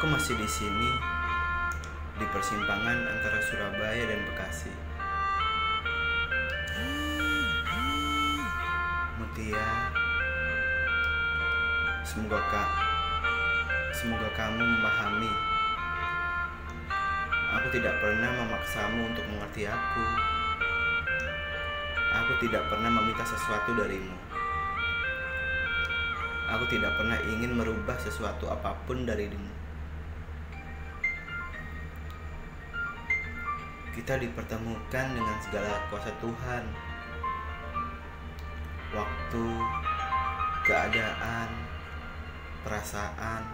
Aku masih di sini, di persimpangan antara Surabaya dan Bekasi. Mutia, semoga kamu memahami. Aku tidak pernah memaksamu untuk mengerti aku. Aku tidak pernah meminta sesuatu darimu. Aku tidak pernah ingin merubah sesuatu apapun darimu. Kita dipertemukan dengan segala kuasa Tuhan. Waktu, keadaan, perasaan,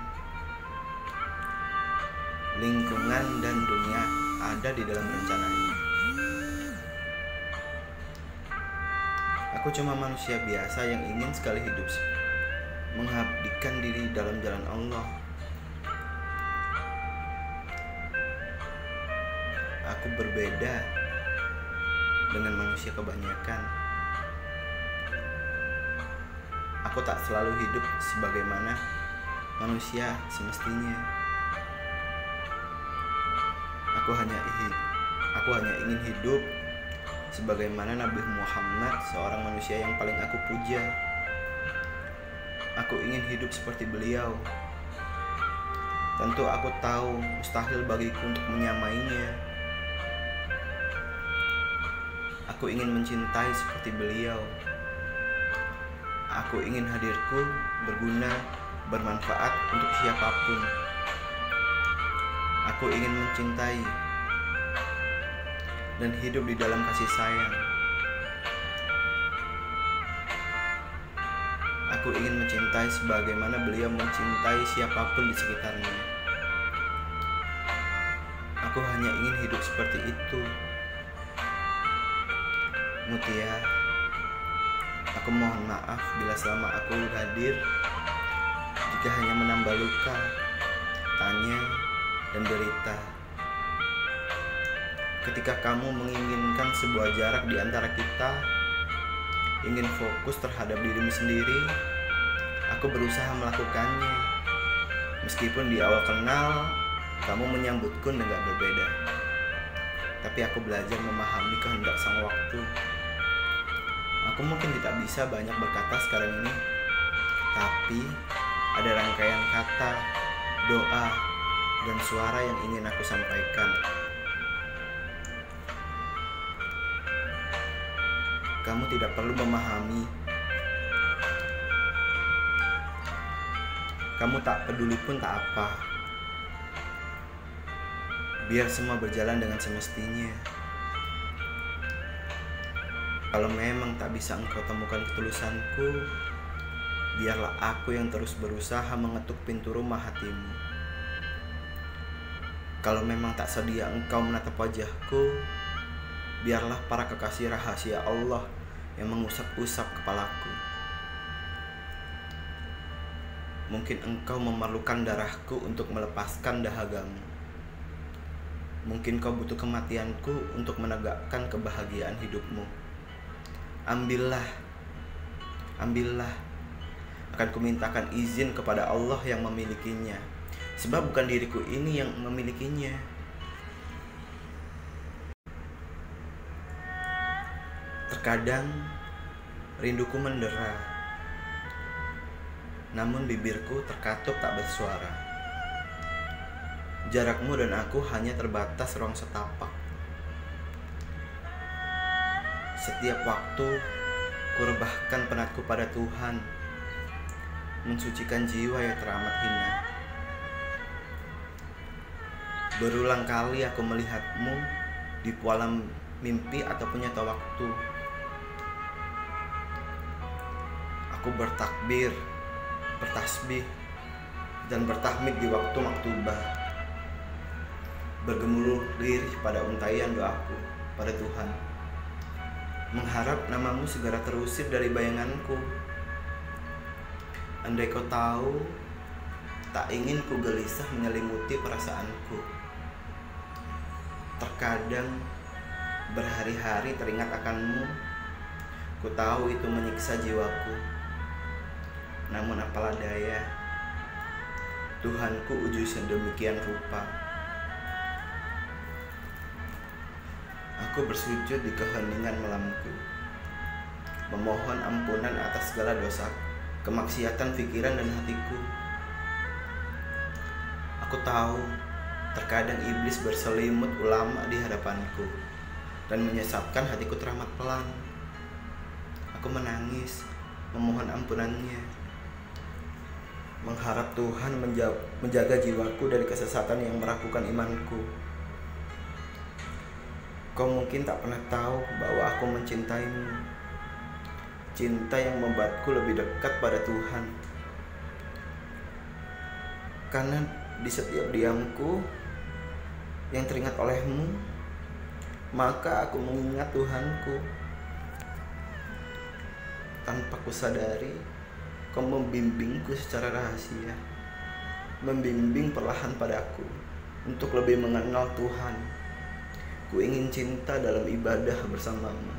lingkungan, dan dunia ada di dalam rencananya. Aku cuma manusia biasa yang ingin sekali hidup mengabdikan diri dalam jalan Allah. Aku berbeda dengan manusia kebanyakan. Aku tak selalu hidup sebagaimana manusia semestinya. Aku hanya ingin hidup sebagaimana Nabi Muhammad, seorang manusia yang paling aku puja. Aku ingin hidup seperti beliau. Tentu aku tahu mustahil bagiku untuk menyamainya. Aku ingin mencintai seperti beliau. Aku ingin hadirku berguna, bermanfaat untuk siapapun. Aku ingin mencintai dan hidup di dalam kasih sayang. Aku ingin mencintai sebagaimana beliau mencintai siapapun di sekitarnya. Aku hanya ingin hidup seperti itu. Mutia, aku mohon maaf bila selama aku hadir, jika hanya menambah luka, tanya, dan derita. Ketika kamu menginginkan sebuah jarak di antara kita, ingin fokus terhadap dirimu sendiri, aku berusaha melakukannya. Meskipun di awal kenal, kamu menyambutku dengan berbeda. Tapi aku belajar memahami kehendak sang waktu. Aku mungkin tidak bisa banyak berkata sekarang ini, tapi ada rangkaian kata, doa, dan suara yang ingin aku sampaikan. Kamu tidak perlu memahami. Kamu tak peduli pun tak apa. Biar semua berjalan dengan semestinya. Kalau memang tak bisa engkau temukan ketulusanku, biarlah aku yang terus berusaha mengetuk pintu rumah hatimu. Kalau memang tak sedia engkau menatap wajahku, biarlah para kekasih rahasia Allah yang mengusap-usap kepalaku. Mungkin engkau memerlukan darahku untuk melepaskan dahagamu. Mungkin kau butuh kematianku untuk menegakkan kebahagiaan hidupmu. Ambillah. Akan kumintakan izin kepada Allah yang memilikinya, sebab bukan diriku ini yang memilikinya. Terkadang rinduku mendera, namun bibirku terkatup tak bersuara. Jarakmu dan aku hanya terbatas ruang setapak. Setiap waktu kurebahkan penatku pada Tuhan, mensucikan jiwa yang teramat hina. Berulang kali aku melihatmu di pualam mimpi ataupun nyata waktu. Aku bertakbir, bertasbih, dan bertahmid di waktu maktubah, bergemuruh lirih pada untaian doaku pada Tuhan, mengharap namamu segera terusir dari bayanganku. Andai kau tahu, tak ingin ku gelisah menyelimuti perasaanku. Terkadang berhari-hari teringat akanmu, ku tahu itu menyiksa jiwaku. Namun apalah daya, Tuhanku uji sedemikian rupa. Aku bersujud di keheningan malamku, memohon ampunan atas segala dosa, kemaksiatan pikiran dan hatiku. Aku tahu terkadang iblis berselimut ulama di hadapanku dan menyesatkan hatiku teramat pelan. Aku menangis, memohon ampunannya, mengharap Tuhan menjaga jiwaku dari kesesatan yang merapuhkan imanku. Kau mungkin tak pernah tahu bahwa aku mencintaimu, cinta yang membuatku lebih dekat pada Tuhan. Karena di setiap diamku yang teringat olehmu, maka aku mengingat Tuhanku. Tanpa kusadari, kau membimbingku secara rahasia, membimbing perlahan padaku untuk lebih mengenal Tuhan. Ku ingin cinta dalam ibadah bersamamu,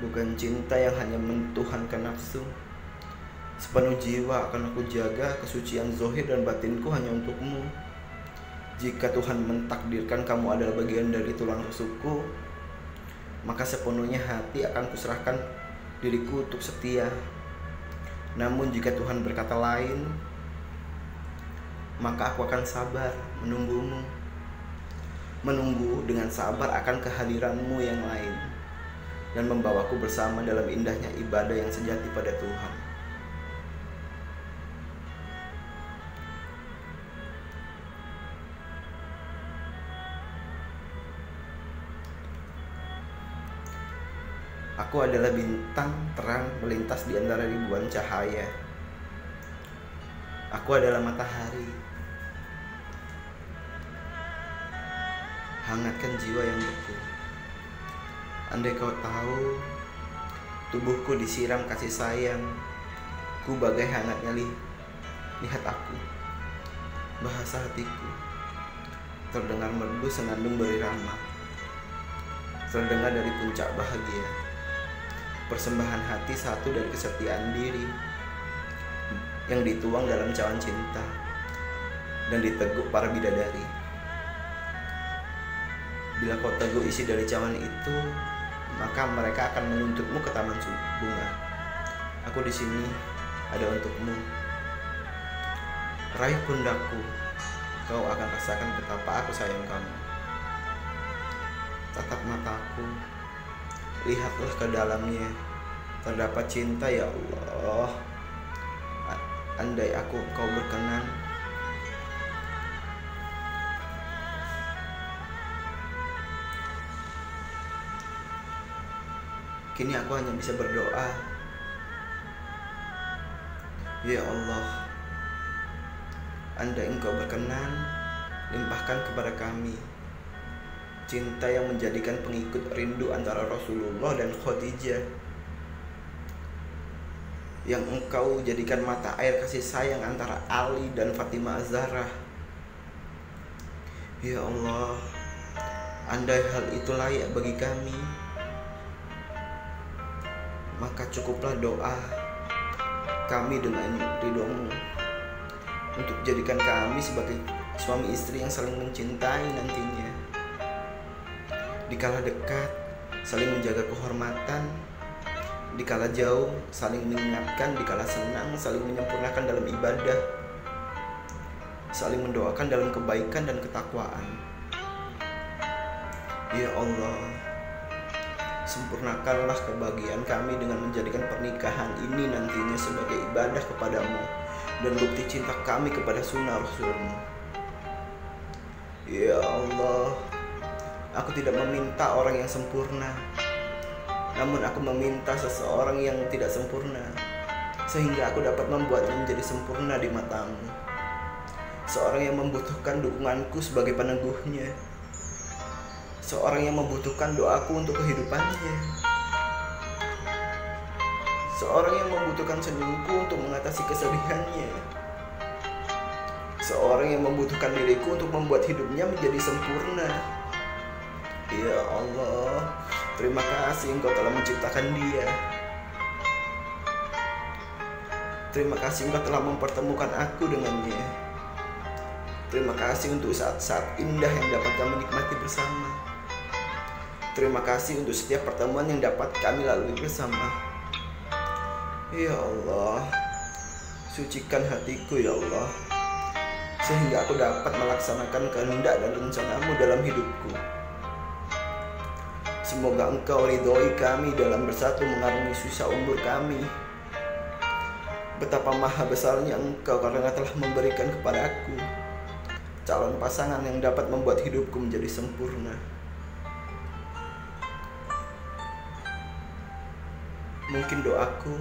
bukan cinta yang hanya mentuhankan nafsu. Sepenuh jiwa akan aku jaga kesucian zahir dan batinku hanya untukmu. Jika Tuhan mentakdirkan kamu adalah bagian dari tulang rusukku, maka sepenuhnya hati akan kuserahkan diriku untuk setia. Namun jika Tuhan berkata lain, maka aku akan sabar menunggumu, menunggu dengan sabar akan kehadiranmu yang lain, dan membawaku bersama dalam indahnya ibadah yang sejati pada Tuhan. Aku adalah bintang terang melintas di antara ribuan cahaya. Aku adalah matahari. Hangatkan jiwa yang beku. Andai kau tahu, tubuhku disiram kasih sayang. Ku bagai hangatnya lihat aku. Bahasa hatiku terdengar merdu senandung berirama, terdengar dari puncak bahagia. Persembahan hati satu dari kesetiaan diri yang dituang dalam cawan cinta dan diteguk para bidadari. Bila kau teguh isi dari cawan itu, maka mereka akan menuntutmu ke taman bunga. Aku di sini ada untukmu. Raih pundakku, kau akan rasakan betapa aku sayang kamu. Tatap mataku, lihatlah ke dalamnya. Terdapat cinta, ya Allah. Andai kau berkenan, kini aku hanya bisa berdoa, ya Allah, andai Engkau berkenan, limpahkan kepada kami cinta yang menjadikan pengikut rindu antara Rasulullah dan Khadijah, yang Engkau jadikan mata air kasih sayang antara Ali dan Fatimah Az-Zahra. Ya Allah, andai hal itu layak bagi kami, maka cukuplah doa kami dengan ridho-Mu untuk jadikan kami sebagai suami istri yang saling mencintai nantinya. Dikala dekat, saling menjaga kehormatan. Dikala jauh, saling mengingatkan. Dikala senang, saling menyempurnakan dalam ibadah, saling mendoakan dalam kebaikan dan ketakwaan. Ya Allah, sempurnakanlah kebahagiaan kami dengan menjadikan pernikahan ini nantinya sebagai ibadah kepadamu dan bukti cinta kami kepada sunnah Rasul-Mu. Ya Allah, aku tidak meminta orang yang sempurna, namun aku meminta seseorang yang tidak sempurna, sehingga aku dapat membuatnya menjadi sempurna di mata-Mu. Seorang yang membutuhkan dukunganku sebagai peneguhnya, seorang yang membutuhkan doaku untuk kehidupannya, seorang yang membutuhkan senyumku untuk mengatasi kesedihannya, seorang yang membutuhkan diriku untuk membuat hidupnya menjadi sempurna. Ya Allah, terima kasih Engkau telah menciptakan dia. Terima kasih Engkau telah mempertemukan aku dengannya. Terima kasih untuk saat-saat indah yang dapat kami nikmati bersama. Terima kasih untuk setiap pertemuan yang dapat kami lalui bersama. Ya Allah, sucikan hatiku ya Allah, sehingga aku dapat melaksanakan kehendak dan rencanamu dalam hidupku. Semoga Engkau ridhoi kami dalam bersatu mengarungi sisa umur kami. Betapa maha besarnya Engkau karena telah memberikan kepadaku calon pasangan yang dapat membuat hidupku menjadi sempurna. Mungkin doaku